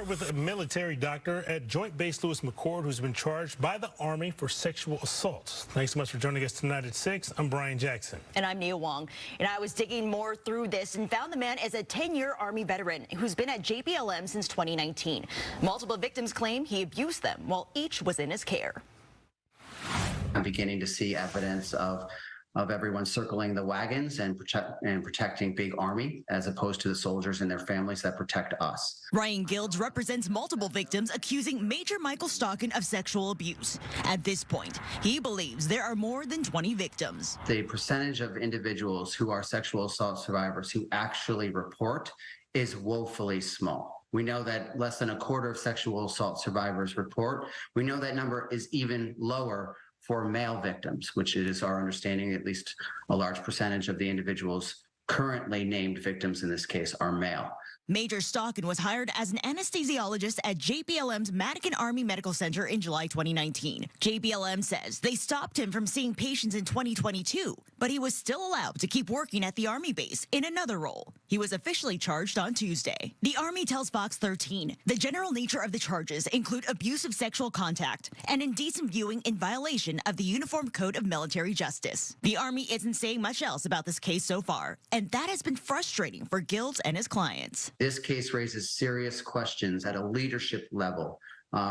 start with a military doctor at Joint Base Lewis McChord who's been charged by the Army for sexual assaults. Thanks so much for joining us tonight at 6. I'm Brian Jackson. And I'm Nia Wong. And I was digging more through this and found the man is a 10-year Army veteran who's been at JBLM since 2019. Multiple victims claim he abused them while each was in his care. I'm beginning to see evidence of everyone circling the wagons and protecting big Army as opposed to the soldiers and their families that protect us. Ryan Gildes represents multiple victims accusing Major Michael Stockin of sexual abuse. At this point, he believes there are more than 20 victims. The percentage of individuals who are sexual assault survivors who actually report is woefully small. We know that less than a quarter of sexual assault survivors report. We know that number is even lower for male victims, which is our understanding, at least a large percentage of the individuals currently named victims in this case are male. Major Stockin was hired as an anesthesiologist at JBLM's Madigan Army Medical Center in July 2019. JBLM says they stopped him from seeing patients in 2022, but he was still allowed to keep working at the Army base in another role. He was officially charged on Tuesday. The Army tells Fox 13 the general nature of the charges include abusive sexual contact and indecent viewing in violation of the Uniform Code of Military Justice. The Army isn't saying much else about this case so far, and that has been frustrating for Gildes and his clients. This case raises serious questions at a leadership level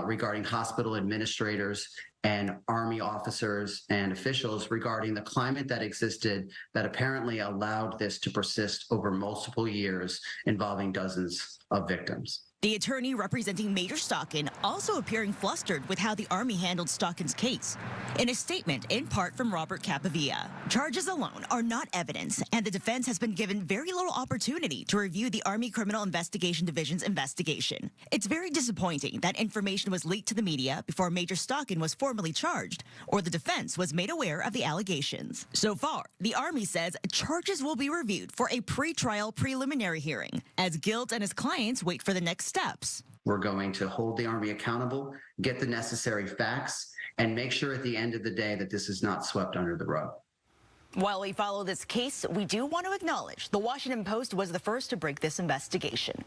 regarding hospital administrators and Army officers and officials regarding the climate that existed that apparently allowed this to persist over multiple years involving dozens of victims. The attorney representing Major Stockin also appearing flustered with how the Army handled Stockin's case. In a statement in part from Robert Capavia, charges alone are not evidence, and the defense has been given very little opportunity to review the Army Criminal Investigation Division's investigation. It's very disappointing that information was leaked to the media before Major Stockin was formally charged, or the defense was made aware of the allegations. So far, the Army says charges will be reviewed for a pre-trial preliminary hearing, as Gildes and his clients wait for the next steps. We're going to hold the Army accountable, get the necessary facts, and make sure at the end of the day that this is not swept under the rug. While we follow this case, we do want to acknowledge the Washington Post was the first to break this investigation.